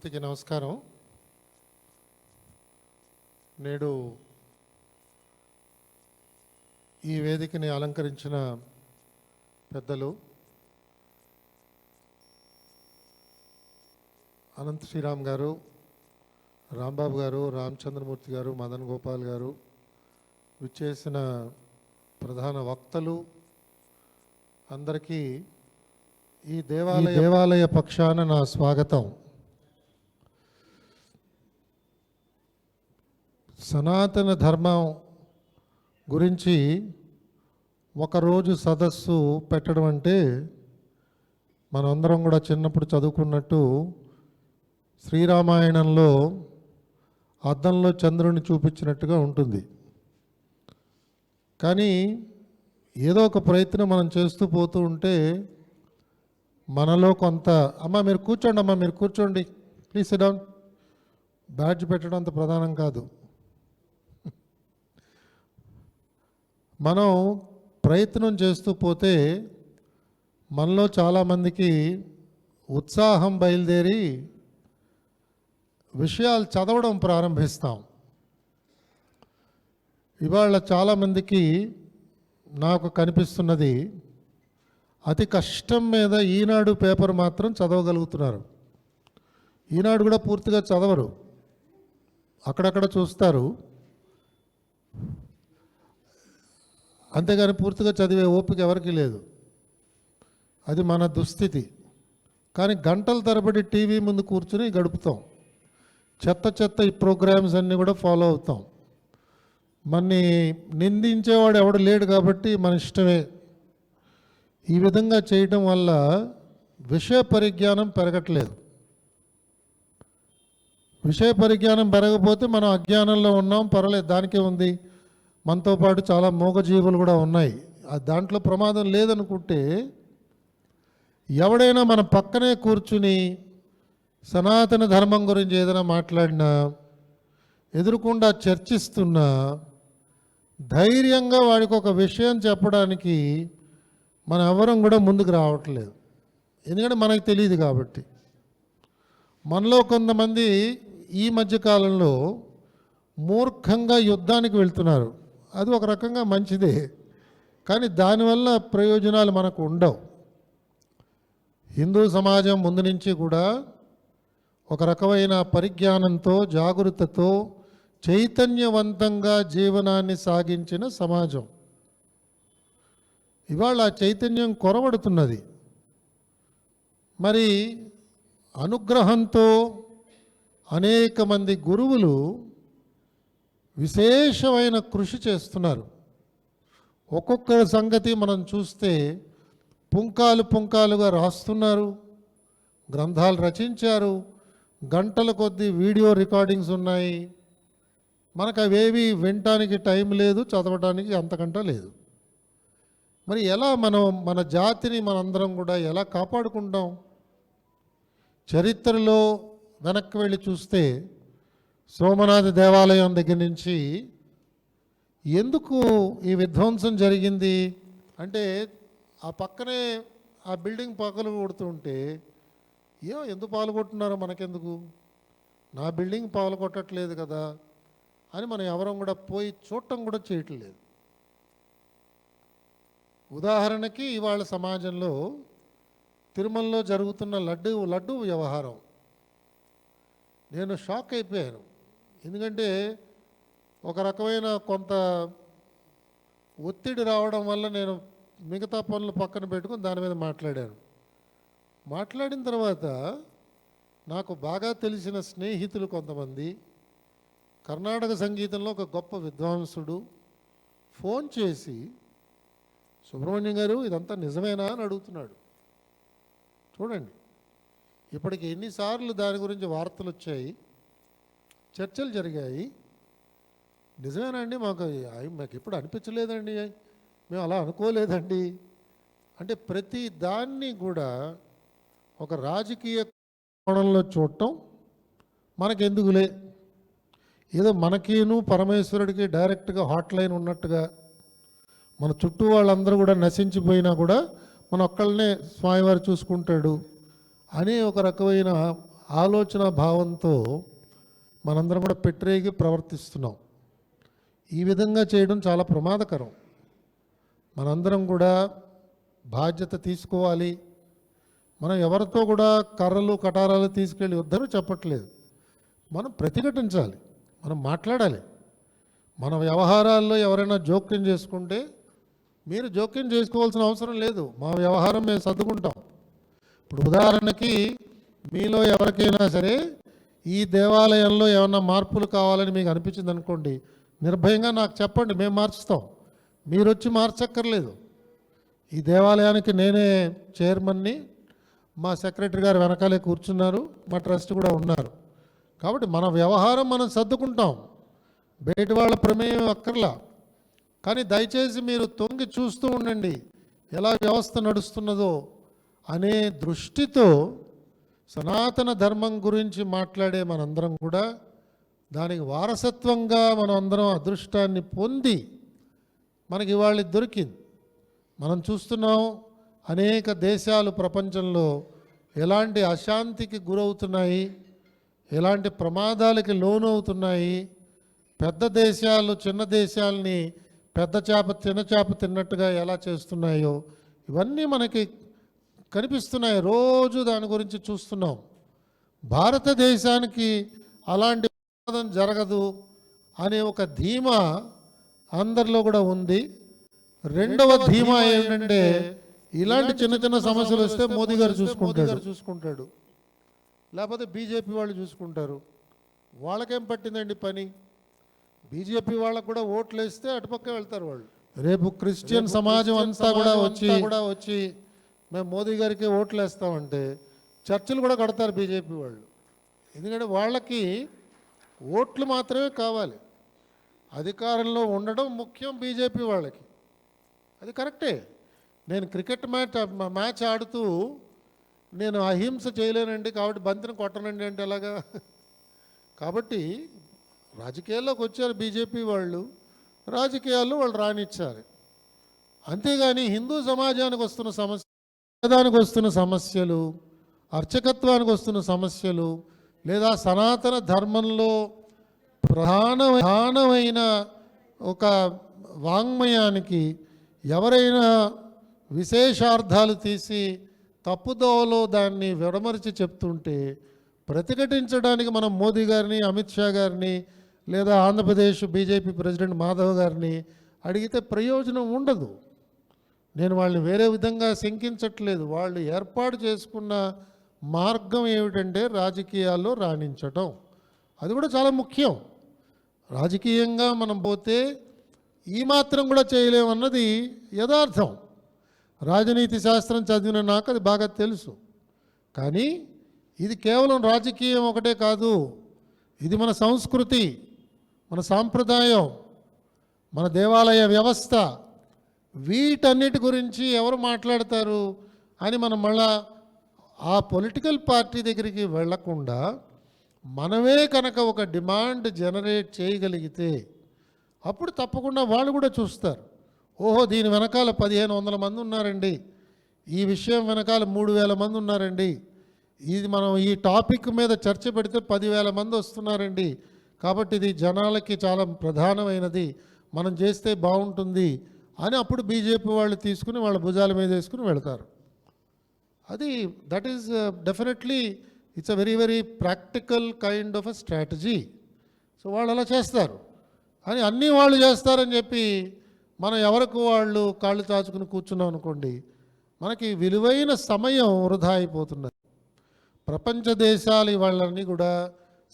అందరికీ నమస్కారం. నేడు ఈ వేదికని అలంకరించిన పెద్దలు అనంత శ్రీరామ్ గారు, రాంబాబు గారు, రామచంద్రమూర్తి గారు, మదన్ గోపాల్ గారు, విచ్చేసిన ప్రధాన వక్తలు అందరికీ ఈ దేవాలయ పక్షాన నా స్వాగతం. సనాతన ధర్మం గురించి ఒకరోజు సదస్సు పెట్టడం అంటే మనందరం కూడా చిన్నప్పుడు చదువుకున్నట్టు శ్రీరామాయణంలో అద్దంలో చంద్రుని చూపించినట్టుగా ఉంటుంది. కానీ ఏదో ఒక ప్రయత్నం మనం చేస్తూ పోతూ ఉంటే మనలో కొంత మీరు కూర్చోండి, ప్లీజ్ సిట్ డౌన్. బ్యాడ్జ్ పెట్టడం అంత ప్రధానం కాదు. మనం ప్రయత్నం చేస్తూ పోతే మనలో చాలామందికి ఉత్సాహం బయలుదేరి విషయాలు చదవడం ప్రారంభిస్తాం. ఇవాళ చాలామందికి నాకు కనిపిస్తున్నది అతి కష్టం మీద ఈనాడు పేపర్ మాత్రం చదవగలుగుతున్నారు. ఈనాడు కూడా పూర్తిగా చదవరు, అక్కడక్కడ చూస్తారు, అంతేగాని పూర్తిగా చదివే ఓపిక ఎవరికి లేదు. అది మన దుస్థితి. కానీ గంటల తరబడి టీవీ ముందు కూర్చుని గడుపుతాం. చెత్త ఈ ప్రోగ్రామ్స్ అన్నీ కూడా ఫాలో అవుతాం. మనని నిందించేవాడు ఎవడు లేడు కాబట్టి మన ఇష్టమే. ఈ విధంగా చేయడం వల్ల విషయ పరిజ్ఞానం పెరగట్లేదు. విషయ పరిజ్ఞానం పెరగకపోతే మనం అజ్ఞానంలో ఉన్నాం, పర్వాలేదు, దానికే ఉంది. మనతో పాటు చాలా మూగజీవులు కూడా ఉన్నాయి, దాంట్లో ప్రమాదం లేదనుకుంటే ఎవడైనా మన పక్కనే కూర్చుని సనాతన ధర్మం గురించి ఏదైనా మాట్లాడినా, ఎదురుకుండా చర్చిస్తున్నా, ధైర్యంగా వాడికి ఒక విషయం చెప్పడానికి మనం ఎవరం కూడా ముందుకు రావట్లేదు. ఎందుకంటే మనకు తెలియదు కాబట్టి. మనలో కొంతమంది ఈ మధ్యకాలంలో మూర్ఖంగా యుద్ధానికి వెళ్తున్నారు. అది ఒక రకంగా మంచిదే, కానీ దానివల్ల ప్రయోజనాలు మనకు ఉండవు. హిందూ సమాజం ముందు నుంచి కూడా ఒక రకమైన పరిజ్ఞానంతో, జాగృతతో, చైతన్యవంతంగా జీవనాన్ని సాగించిన సమాజం. ఇవాళ చైతన్యం కొరవడుతున్నది. మరి అనుగ్రహంతో అనేక మంది గురువులు విశేషమైన కృషి చేస్తున్నారు. ఒక్కొక్క సంగతి మనం చూస్తే పుంకాలుగా రాస్తున్నారు, గ్రంథాలు రచించారు, గంటల కొద్దీ వీడియో రికార్డింగ్స్ ఉన్నాయి. మనకు అవేవి వినటానికి టైం లేదు, చదవటానికి అంతకంటే లేదు. మరి ఎలా మనం మన జాతిని మనందరం కూడా ఎలా కాపాడుకుంటాం? చరిత్రలో వెనక్కి వెళ్ళి చూస్తే సోమనాథ దేవాలయం దగ్గర నుంచి ఎందుకు ఈ విధ్వంసం జరిగింది అంటే, ఆ పక్కనే ఆ బిల్డింగ్ పగలు కొడుతుంటే ఎందుకు పాల్గొట్టున్నారో మనకెందుకు, నా బిల్డింగ్ పాల్గొట్టట్లేదు కదా అని మనం ఎవరం కూడా పోయి చూడటం కూడా చేయట్లేదు. ఉదాహరణకి ఇవాళ సమాజంలో తిరుమలలో జరుగుతున్న లడ్డు వ్యవహారం, నేను షాక్ అయిపోయాను. ఎందుకంటే ఒక రకమైన కొంత ఒత్తిడి రావడం వల్ల నేను మిగతా పనులు పక్కన పెట్టుకుని దాని మీద మాట్లాడిన తర్వాత నాకు బాగా తెలిసిన స్నేహితులు కొంతమంది, కర్ణాటక సంగీతంలో ఒక గొప్ప విద్వాంసుడు ఫోన్ చేసి, సుబ్రహ్మణ్యం గారు ఇదంతా నిజమేనా అని అడుగుతున్నాడు. చూడండి, ఇప్పటికి ఎన్నిసార్లు దాని గురించి వార్తలు వచ్చాయి, చర్చలు జరిగాయి. నిజమేనండి, మాకు ఎప్పుడు అనిపించలేదండి, మేము అలా అనుకోలేదండి అంటే ప్రతి దాన్ని కూడా ఒక రాజకీయ కోణంలో చూడటం మనకెందుకులే, ఏదో మనకిను పరమేశ్వరుడికి డైరెక్ట్గా హాట్ లైన్ ఉన్నట్టుగా, మన చుట్టూ వాళ్ళందరూ కూడా నశించిపోయినా కూడా మన ఒక్కళ్ళనే స్వామివారు చూసుకుంటాడు అనే ఒక రకమైన ఆలోచన భావంతో మనందరం కూడా పెట్టరేగి ప్రవర్తిస్తున్నాం. ఈ విధంగా చేయడం చాలా ప్రమాదకరం. మనందరం కూడా బాధ్యత తీసుకోవాలి. మనం ఎవరితో కూడా కర్రలు కటారాలు తీసుకెళ్ళి యుద్ధం చెప్పట్లేదు. మనం ప్రతిఘటించాలి, మనం మాట్లాడాలి. మన వ్యవహారాల్లో ఎవరైనా జోక్యం చేసుకుంటే మీరు జోక్యం చేసుకోవాల్సిన అవసరం లేదు, మా వ్యవహారం మేము సర్దుకుంటాం. ఇప్పుడు ఉదాహరణకి మీలో ఎవరికైనా సరే ఈ దేవాలయంలో ఏమన్నా మార్పులు కావాలని మీకు అనిపించింది అనుకోండి, నిర్భయంగా నాకు చెప్పండి, మేము మార్చుతాం. మీరు వచ్చి మార్చక్కర్లేదు. ఈ దేవాలయానికి నేనే చైర్మన్ని, మా సెక్రటరీ గారు వెనకాలే కూర్చున్నారు, మా ట్రస్ట్ కూడా ఉన్నారు. కాబట్టి మన వ్యవహారం మనం సర్దుకుంటాం, బయట వాళ్ళ ప్రమేయం అక్కర్లా. కానీ దయచేసి మీరు తొంగి చూస్తూ ఉండండి ఎలా వ్యవస్థ నడుస్తున్నదో అనే దృష్టితో సనాతన ధర్మం గురించి మాట్లాడే మనందరం కూడా దానికి వారసత్వంగా మనం అందరం అదృష్టాన్ని పొంది మనకి ఇవాళ దొరికింది. మనం చూస్తున్నాం అనేక దేశాలు ప్రపంచంలో ఎలాంటి అశాంతికి గురవుతున్నాయి, ఎలాంటి ప్రమాదాలకి లోనవుతున్నాయి. పెద్ద దేశాలు చిన్న దేశాలని పెద్ద చేప చిన్న చేప తిన్నట్టుగా ఎలా చేస్తున్నాయో ఇవన్నీ మనకి కనిపిస్తున్నాయి. రోజు దాని గురించి చూస్తున్నాం. భారతదేశానికి అలాంటి ప్రమాదం జరగదు అనే ఒక ధీమా అందరిలో కూడా ఉంది. రెండవ ధీమా ఏంటంటే ఇలాంటి చిన్న చిన్న సమస్యలు వస్తే మోదీ గారు చూసుకుంటాడు, లేకపోతే బీజేపీ వాళ్ళు చూసుకుంటారు. వాళ్ళకేం పట్టిందండి పని? బీజేపీ వాళ్ళకు కూడా ఓట్లు వేస్తే అటుపక్క వెళ్తారు వాళ్ళు. రేపు క్రిస్టియన్ సమాజం అంతా కూడా వచ్చి మేము మోదీ గారికి ఓట్లు వేస్తామంటే చర్చలు కూడా కడతారు బీజేపీ వాళ్ళు. ఎందుకంటే వాళ్ళకి ఓట్లు మాత్రమే కావాలి, అధికారంలో ఉండడం ముఖ్యం బీజేపీ వాళ్ళకి. అది కరెక్టే. నేను క్రికెట్ మ్యాచ్ ఆడుతూ నేను అహింస చేయలేనండి కాబట్టి బంతిని కొట్టనండి అంటే ఎలాగా? కాబట్టి రాజకీయాల్లోకి వచ్చారు బీజేపీ వాళ్ళు, రాజకీయాల్లో వాళ్ళు రానిచ్చారు. అంతేగాని హిందూ సమాజానికి వస్తున్న సమస్యలు, అర్చకత్వానికి వస్తున్న సమస్యలు, లేదా సనాతన ధర్మంలో ప్రధానమైన ఒక వాంగ్మయానికి ఎవరైనా విశేషార్థాలు తీసి తప్పుదోవలో దాన్ని విడమరిచి చెప్తుంటే ప్రతిఘటించడానికి మనం మోదీ గారిని, అమిత్ షా గారిని, లేదా ఆంధ్రప్రదేశ్ బీజేపీ ప్రెసిడెంట్ మాధవ్ గారిని అడిగితే ప్రయోజనం ఉండదు. నేను వాళ్ళని వేరే విధంగా శంకించట్లేదు. వాళ్ళు ఏర్పాటు చేసుకున్న మార్గం ఏమిటంటే రాజకీయాల్లో రాణించటం. అది కూడా చాలా ముఖ్యం. రాజకీయంగా మనం పోతే ఈ మాత్రం కూడా చేయలేమన్నది యథార్థం. రాజనీతి శాస్త్రం చదివిన నాకు అది బాగా తెలుసు. కానీ ఇది కేవలం రాజకీయం ఒకటే కాదు, ఇది మన సంస్కృతి, మన సాంప్రదాయం, మన దేవాలయ వ్యవస్థ. వీటన్నిటి గురించి ఎవరు మాట్లాడతారు అని మనం మళ్ళా ఆ పొలిటికల్ పార్టీ దగ్గరికి వెళ్లకుండా మనమే కనుక ఒక డిమాండ్ జనరేట్ చేయగలిగితే అప్పుడు తప్పకుండా వాళ్ళు కూడా చూస్తారు. ఓహో, దీని వెనకాల 1500 మంది ఉన్నారండి, ఈ విషయం వెనకాల 3000 మంది ఉన్నారండి, ఇది మనం ఈ టాపిక్ మీద చర్చ పెడితే 10,000 మంది వస్తున్నారండి, కాబట్టి ఇది జనాలకి చాలా ప్రధానమైనది, మనం చేస్తే బాగుంటుంది అని అప్పుడు బీజేపీ వాళ్ళు తీసుకుని వాళ్ళ భుజాల మీద వేసుకుని వెళ్తారు. అది that is definitely it's a very very practical kind of a strategy. So వాళ్ళు అలా చేస్తారు. అని అన్నీ వాళ్ళు చేస్తారని చెప్పి మనం ఎవరికి వాళ్ళు కాళ్ళు చాచుకుని కూర్చున్నాం అనుకోండి, మనకి విలువైన సమయం వృధా అయిపోతున్నది. ప్రపంచ దేశాలు వాళ్ళన్నీ కూడా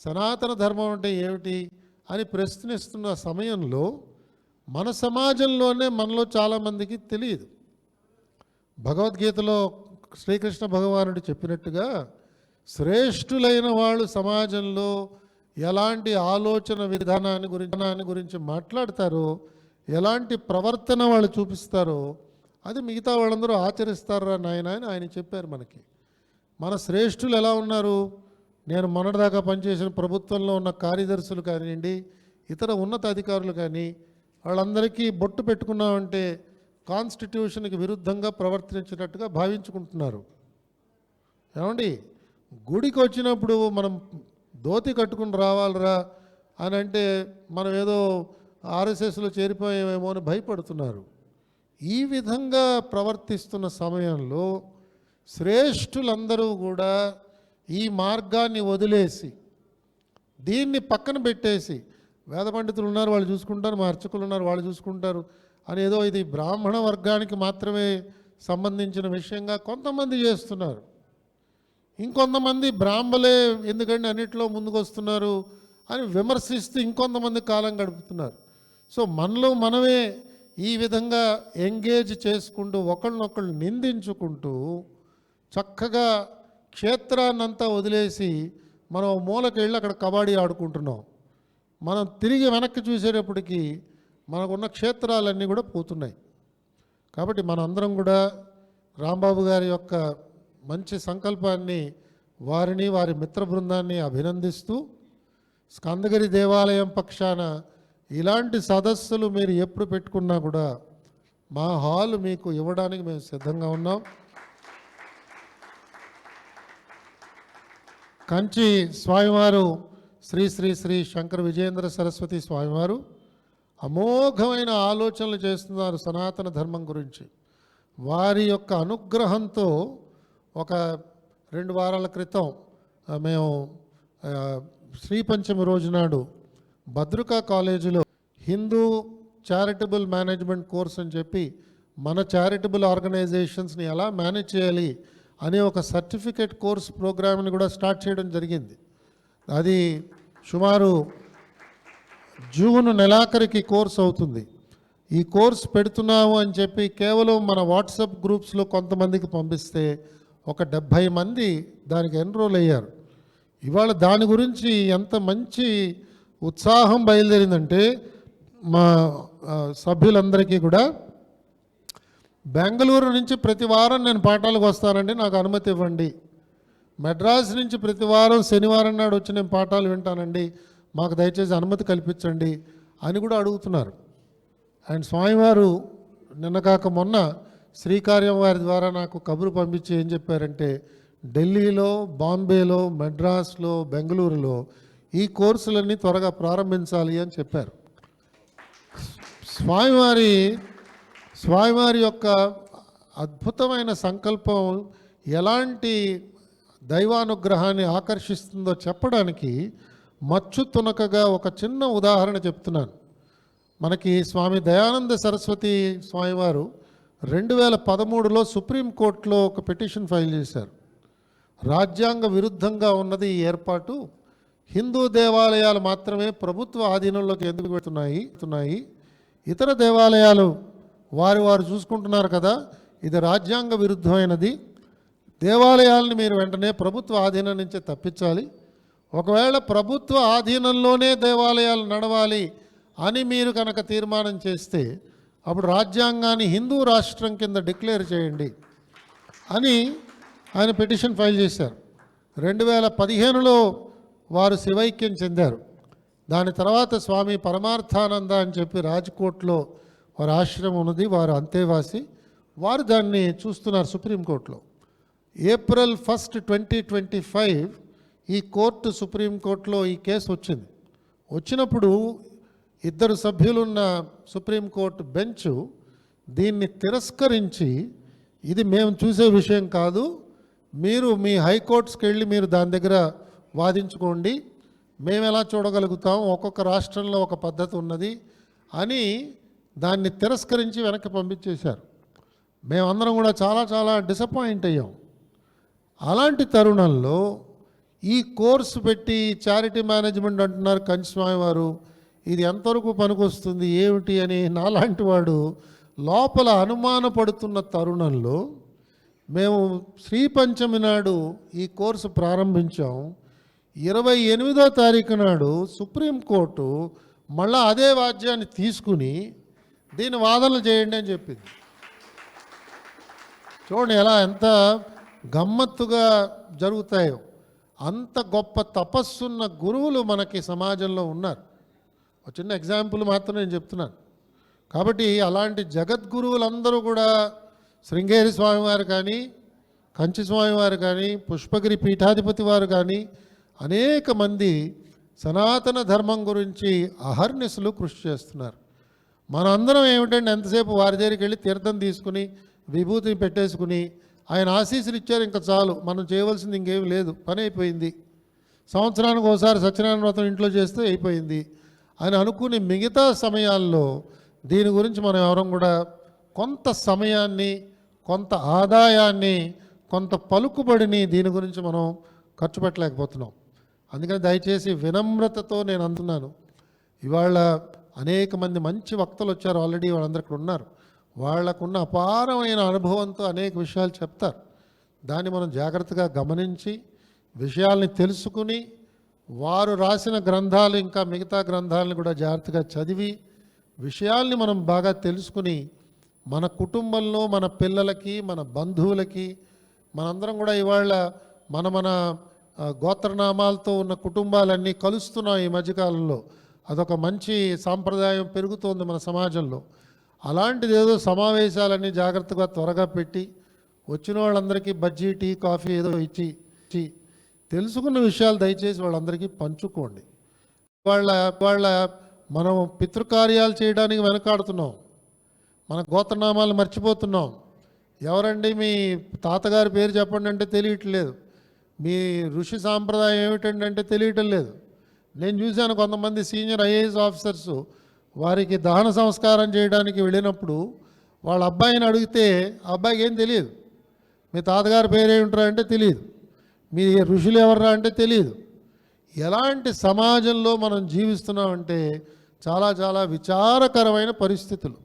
సనాతన ధర్మం అంటే ఏమిటి అని ప్రశ్నిస్తున్న సమయంలో మన సమాజంలోనే మనలో చాలామందికి తెలియదు. భగవద్గీతలో శ్రీకృష్ణ భగవానుడు చెప్పినట్టుగా శ్రేష్ఠులైన వాళ్ళు సమాజంలో ఎలాంటి ఆలోచన విధానాన్ని గురించి మాట్లాడతారో, ఎలాంటి ప్రవర్తన వాళ్ళు చూపిస్తారో అది మిగతా వాళ్ళందరూ ఆచరిస్తారా నాయన అని ఆయన చెప్పారు మనకి. మన శ్రేష్ఠులు ఎలా ఉన్నారు? నేను మొన్నటిదాకా పనిచేసిన ప్రభుత్వంలో ఉన్న కార్యదర్శులు కానివ్వండి, ఇతర ఉన్నత అధికారులు కానీ వాళ్ళందరికీ బొట్టు పెట్టుకున్నామంటే కాన్స్టిట్యూషన్కి విరుద్ధంగా ప్రవర్తించినట్టుగా భావించుకుంటున్నారు. ఏమండి, గుడికి వచ్చినప్పుడు మనం ధోతి కట్టుకుని రావాలిరా అని అంటే మనం ఏదో ఆర్ఎస్ఎస్లో చేరిపోయామేమో అని భయపడుతున్నారు. ఈ విధంగా ప్రవర్తిస్తున్న సమయంలో శ్రేష్ఠులందరూ కూడా ఈ మార్గాన్ని వదిలేసి దీన్ని పక్కన పెట్టేసి, వేద పండితులు ఉన్నారు వాళ్ళు చూసుకుంటారు, మా అర్చకులు ఉన్నారు వాళ్ళు చూసుకుంటారు అని ఏదో ఇది బ్రాహ్మణ వర్గానికి మాత్రమే సంబంధించిన విషయంగా కొంతమంది చేస్తున్నారు. ఇంకొంతమంది బ్రాహ్మలే ఎందుకంటే అన్నిట్లో ముందుకు వస్తున్నారు అని విమర్శిస్తూ ఇంకొంతమంది కాలం గడుపుతున్నారు. సో మనలో మనమే ఈ విధంగా ఎంగేజ్ చేసుకుంటూ ఒకళ్ళనొకళ్ళు నిందించుకుంటూ చక్కగా క్షేత్రాన్నంతా వదిలేసి మనం మూలకి వెళ్ళి అక్కడ కబడ్డీ ఆడుకుంటున్నాం. మనం తిరిగి వెనక్కి చూసేటప్పటికి మనకున్న క్షేత్రాలన్నీ కూడా పోతున్నాయి. కాబట్టి మనందరం కూడా రాంబాబు గారి యొక్క మంచి సంకల్పాన్ని, వారిని వారి మిత్ర బృందాన్ని అభినందిస్తూ, స్కందగిరి దేవాలయం పక్షాన ఇలాంటి సదస్సులు మీరు ఎప్పుడు పెట్టుకున్నా కూడా మా హాల్ మీకు ఇవ్వడానికి మేము సిద్ధంగా ఉన్నాం. కంచి స్వామివారు శ్రీ శ్రీ శ్రీ శంకర విజయేంద్ర సరస్వతి స్వామివారు అమోఘమైన ఆలోచనలు చేస్తున్నారు సనాతన ధర్మం గురించి. వారి యొక్క అనుగ్రహంతో ఒక 2 వారాల క్రితం మేము శ్రీ పంచమి రోజు నాడు భద్రకా కాలేజీలో హిందూ చారిటబుల్ మేనేజ్మెంట్ కోర్స్ అని చెప్పి మన చారిటబుల్ ఆర్గనైజేషన్స్ని ఎలా మేనేజ్ చేయాలి అనే ఒక సర్టిఫికేట్ కోర్స్ ప్రోగ్రామ్ని కూడా స్టార్ట్ చేయడం జరిగింది. అది సుమారు జూన్ నెలాఖరికి కోర్స్ అవుతుంది. ఈ కోర్స్ పెడుతున్నాము అని చెప్పి కేవలం మన వాట్సాప్ గ్రూప్స్లో కొంతమందికి పంపిస్తే ఒక 70 మంది దానికి ఎన్రోల్ అయ్యారు. ఇవాళ దాని గురించి ఎంత మంచి ఉత్సాహం బయలుదేరిందంటే మా సభ్యులందరికీ కూడా బెంగళూరు నుంచి ప్రతి వారం నేను పాఠాలకు వస్తానండి, నాకు అనుమతి ఇవ్వండి. మెడ్రాస్ నుంచి ప్రతి వారం శనివారం నాడు వచ్చి నేను పాఠాలు వింటానండి, మాకు దయచేసి అనుమతి కల్పించండి అని కూడా అడుగుతున్నారు. అండ్ స్వామివారు నిన్న కాక మొన్న శ్రీకార్యం వారి ద్వారా నాకు కబురు పంపించి ఏం చెప్పారంటే ఢిల్లీలో, బాంబేలో, మెడ్రాస్లో, బెంగళూరులో ఈ కోర్సులన్నీ త్వరగా ప్రారంభించాలి అని చెప్పారు. స్వామివారి యొక్క అద్భుతమైన సంకల్పం ఎలాంటి దైవానుగ్రహాన్ని ఆకర్షిస్తుందో చెప్పడానికి మచ్చు తునకగా ఒక చిన్న ఉదాహరణ చెప్తున్నాను. మనకి స్వామి దయానంద సరస్వతి స్వామివారు 2013లో సుప్రీంకోర్టులో ఒక పిటిషన్ ఫైల్ చేశారు. రాజ్యాంగ విరుద్ధంగా ఉన్నది ఈ ఏర్పాటు, హిందూ దేవాలయాలు మాత్రమే ప్రభుత్వ ఆధీనంలోకి ఎందుకు పెడుతున్నాయి, ఇతర దేవాలయాలు వారు చూసుకుంటున్నారు కదా, ఇది రాజ్యాంగ విరుద్ధమైనది, దేవాలయాలను మీరు వెంటనే ప్రభుత్వ ఆధీనం నుంచే తప్పించాలి, ఒకవేళ ప్రభుత్వ ఆధీనంలోనే దేవాలయాలు నడవాలి అని మీరు కనుక తీర్మానం చేస్తే అప్పుడు రాజ్యాంగాన్ని హిందూ రాష్ట్రం కింద డిక్లేర్ చేయండి అని ఆయన పిటిషన్ ఫైల్ చేశారు. 2015లో వారు శివైక్యం చెందారు. దాని తర్వాత స్వామి పరమార్థానంద అని చెప్పి రాజ్కోట్లో వారి ఆశ్రమం ఉన్నది, వారు అంతేవాసి, వారు దాన్ని చూస్తున్నారు సుప్రీంకోర్టులో. ఏప్రిల్ 1, 2025 ఈ కోర్టు సుప్రీంకోర్టులో ఈ కేసు వచ్చింది. వచ్చినప్పుడు 2 సభ్యులున్న సుప్రీంకోర్టు బెంచ్ దీన్ని తిరస్కరించి ఇది మేము చూసే విషయం కాదు, మీరు మీ హైకోర్ట్స్కి వెళ్ళి మీరు దాని దగ్గర వాదించుకోండి, మేము ఎలా చూడగలుగుతాం, ఒక్కొక్క రాష్ట్రంలో ఒక పద్ధతి ఉన్నది అని దాన్ని తిరస్కరించి వెనక్కి పంపించేశారు. మేమందరం కూడా చాలా డిసప్పాయింట్ అయ్యాం. అలాంటి తరుణంలో ఈ కోర్సు పెట్టి చారిటీ మేనేజ్మెంట్ అంటున్నారు కంచి స్వామివారు, ఇది ఎంతవరకు పనికొస్తుంది ఏమిటి అని నాలాంటి వాడు లోపల అనుమానపడుతున్న తరుణంలో మేము శ్రీ పంచమి నాడు ఈ కోర్సు ప్రారంభించాం. 28వ తారీఖు నాడు సుప్రీంకోర్టు మళ్ళా అదే వాద్యాన్ని తీసుకుని దీన్ని వాదనలు చేయండి అని చెప్పింది. చూడండి ఎంత గమ్మత్తుగా జరుగుతాయో. అంత గొప్ప తపస్సున్న గురువులు మనకి సమాజంలో ఉన్నారు. ఒక చిన్న ఎగ్జాంపుల్ మాత్రం నేను చెప్తున్నాను. కాబట్టి అలాంటి జగద్గురువులందరూ కూడా శృంగేరి స్వామివారు కానీ, కంచి స్వామి వారు కానీ, పుష్పగిరి పీఠాధిపతి వారు కానీ అనేక మంది సనాతన ధర్మం గురించి అహర్నిశలు కృషి చేస్తున్నారు. మన అందరం ఏమిటంటే ఎంతసేపు వారి దగ్గరికి వెళ్ళి తీర్థం తీసుకుని విభూతిని పెట్టేసుకుని ఆయన ఆశీస్సులు ఇచ్చారు, ఇంకా చాలు, మనం చేయవలసింది ఇంకేం లేదు, పని అయిపోయింది, సంవత్సరానికి ఒకసారి సత్యనారాయణ వ్రతం ఇంట్లో చేస్తే అయిపోయింది అని అనుకుని మిగతా సమయాల్లో దీని గురించి మనం ఎవరం కూడా కొంత సమయాన్ని, కొంత ఆదాయాన్ని, కొంత పలుకుబడిని దీని గురించి మనం ఖర్చు పెట్టలేకపోతున్నాం. అందుకని దయచేసి వినమ్రతతో నేను అంటున్నాను, ఇవాళ అనేక మంది మంచి వక్తలు వచ్చారు, ఆల్రెడీ వాళ్ళందరూ ఇక్కడ ఉన్నారు. వాళ్ళకున్న అపారమైన అనుభవంతో అనేక విషయాలు చెప్తారు. దాన్ని మనం జాగ్రత్తగా గమనించి విషయాల్ని తెలుసుకుని వారు రాసిన గ్రంథాలు ఇంకా మిగతా గ్రంథాలను కూడా జాగ్రత్తగా చదివి విషయాల్ని మనం బాగా తెలుసుకుని మన కుటుంబంలో మన పిల్లలకి, మన బంధువులకి, మనందరం కూడా ఇవాళ మన గోత్రనామాలతో ఉన్న కుటుంబాలన్నీ కలుస్తున్నాం ఈ మధ్యకాలంలో. అదొక మంచి సాంప్రదాయం పెరుగుతోంది మన సమాజంలో. అలాంటిది ఏదో సమావేశాలన్నీ జాగ్రత్తగా త్వరగా పెట్టి వచ్చిన వాళ్ళందరికీ బజ్జీ, టీ, కాఫీ ఏదో ఇచ్చి తెలుసుకున్న విషయాలు దయచేసి వాళ్ళందరికీ పంచుకోండి. వాళ్ళ మనం పితృకార్యాలు చేయడానికి వెనకాడుతున్నాం, మన గోత్రనామాలు మర్చిపోతున్నాం. ఎవరండి మీ తాతగారి పేరు చెప్పండి అంటే తెలియట్లేదు, మీ ఋషి సాంప్రదాయం ఏమిటండి అంటే తెలియటం లేదు. నేను చూశాను కొంతమంది సీనియర్ ఐఏఎస్ ఆఫీసర్స్ వారికి దహన సంస్కారం చేయడానికి వెళ్ళినప్పుడు వాళ్ళ అబ్బాయిని అడిగితే ఆ అబ్బాయికి ఏం తెలియదు. మీ తాతగారి పేరేమిట్రా అంటే తెలియదు, మీ ఋషులు ఎవర్రా అంటే తెలియదు. ఎలాంటి సమాజంలో మనం జీవిస్తున్నామంటే చాలా చాలా విచారకరమైన పరిస్థితులు.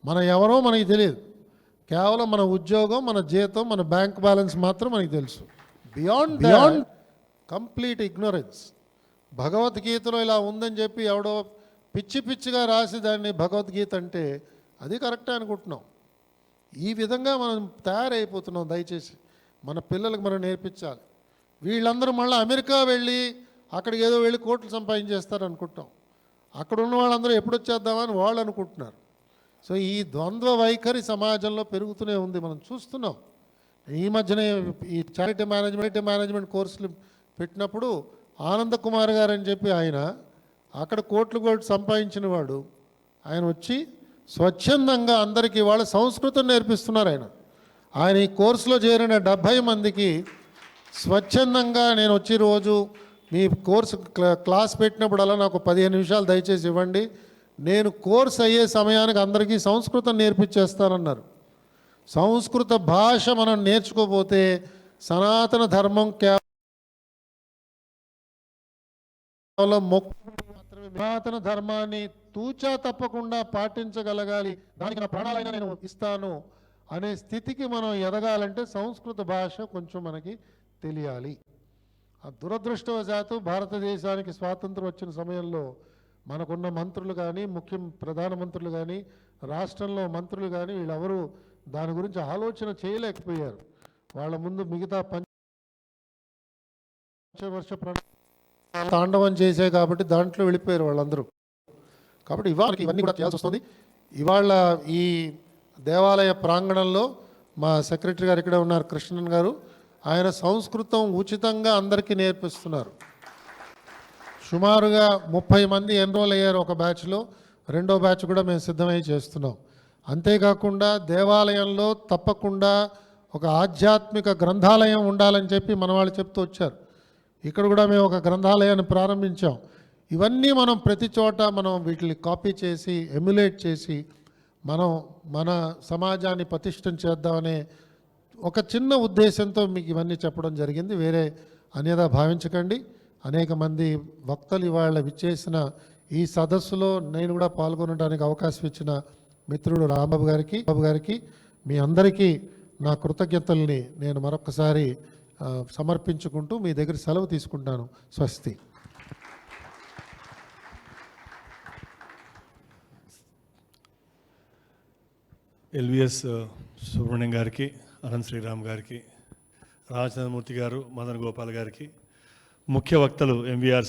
మనం ఎవరో మనకి తెలియదు, కేవలం మన ఉద్యోగం, మన జీతం, మన బ్యాంక్ బ్యాలెన్స్ మాత్రం మనకి తెలుసు. Beyond complete ignorance. భగవద్గీతలో ఇలా ఉందని చెప్పి ఎవడో పిచ్చిగా రాసి దాన్ని భగవద్గీత అంటే అది కరెక్టే అనుకుంటున్నాం. ఈ విధంగా మనం తయారైపోతున్నాం. దయచేసి మన పిల్లలకు మనం నేర్పించాలి. వీళ్ళందరూ మళ్ళీ అమెరికా వెళ్ళి అక్కడికి ఏదో వెళ్ళి కోట్లు సంపాదించేస్తారు అనుకుంటాం. అక్కడ ఉన్న వాళ్ళందరూ ఎప్పుడు వచ్చేద్దామని వాళ్ళు అనుకుంటున్నారు. సో ఈ ద్వంద్వ వైఖరి సమాజంలో పెరుగుతూనే ఉంది, మనం చూస్తున్నాం. ఈ మధ్యనే ఈ చారిటీ మేనేజ్మెంట్ కోర్సులు పెట్టినప్పుడు ఆనంద కుమార్ గారు అని చెప్పి ఆయన అక్కడ కోట్లు సంపాదించిన వాడు, ఆయన వచ్చి స్వచ్ఛందంగా అందరికీ వాళ్ళ సంస్కృతం నేర్పిస్తున్నారు. ఆయన ఈ కోర్సులో చేరిన 70 మందికి స్వచ్ఛందంగా నేను వచ్చి రోజు మీ కోర్సు క్లాస్ పెట్టినప్పుడల్లా నాకు 15 నిమిషాలు దయచేసి ఇవ్వండి, నేను కోర్సు అయ్యే సమయానికి అందరికీ సంస్కృతం నేర్పించేస్తానన్నారు. సంస్కృత భాష మనం నేర్చుకోపోతే సనాతన ధర్మం కేవలం సనాతన ధర్మాన్ని తూచా తప్పకుండా పాటించగలగాలి, దానికి నా ప్రాణాలైనా నేను ఇస్తాను అనే స్థితికి మనం ఎదగాలంటే సంస్కృత భాష కొంచెం మనకి తెలియాలి. ఆ దురదృష్టవశాత్తు భారతదేశానికి స్వాతంత్రం వచ్చిన సమయంలో మనకున్న మంత్రులు కానీ, ప్రధానమంత్రులు కానీ, రాష్ట్రంలో మంత్రులు కానీ వీళ్ళెవరూ దాని గురించి ఆలోచన చేయలేకపోయారు. వాళ్ళ ముందు మిగతా పంచవర్ష తాండవం చేసే కాబట్టి దాంట్లో వెళ్ళిపోయారు వాళ్ళందరూ. కాబట్టి ఇవాళ ఇవన్నీ కూడా చేయాల్సి వస్తుంది. ఇవాళ ఈ దేవాలయ ప్రాంగణంలో మా సెక్రటరీ గారు ఇక్కడే ఉన్నారు, కృష్ణన్ గారు, ఆయన సంస్కృతం ఉచితంగా అందరికీ నేర్పిస్తున్నారు. సుమారుగా 30 మంది ఎన్రోల్ అయ్యారు ఒక బ్యాచ్లో, రెండో బ్యాచ్ కూడా మేము సిద్ధమై చేస్తున్నాం. అంతేకాకుండా దేవాలయంలో తప్పకుండా ఒక ఆధ్యాత్మిక గ్రంథాలయం ఉండాలని చెప్పి మన వాళ్ళు చెప్తూ వచ్చారు. ఇక్కడ కూడా మేము ఒక గ్రంథాలయాన్ని ప్రారంభించాం. ఇవన్నీ మనం ప్రతి చోట మనం వీటిని కాపీ చేసి ఎమ్యులేట్ చేసి మనం మన సమాజాన్ని పటిష్టం చేద్దామనే ఒక చిన్న ఉద్దేశంతో మీకు ఇవన్నీ చెప్పడం జరిగింది. వేరే అన్యదా భావించకండి. అనేక మంది వక్తలు ఇవాళ విచ్చేసిన ఈ సదస్సులో నేను కూడా పాల్గొనడానికి అవకాశం ఇచ్చిన మిత్రుడు రాంబాబు గారికి మీ అందరికీ నా కృతజ్ఞతల్ని నేను మరొకసారి సమర్పించుకుంటూ మీ దగ్గర సెలవు తీసుకుంటాను. స్వస్తి. ఎల్విఎస్ సుబ్రహ్మణ్యం గారికి, అనంత్ శ్రీరామ్ గారికి, రామచంద్రమూర్తి గారు, మదన్ గోపాల్ గారికి, ముఖ్య వక్తలు ఎంవీఆర్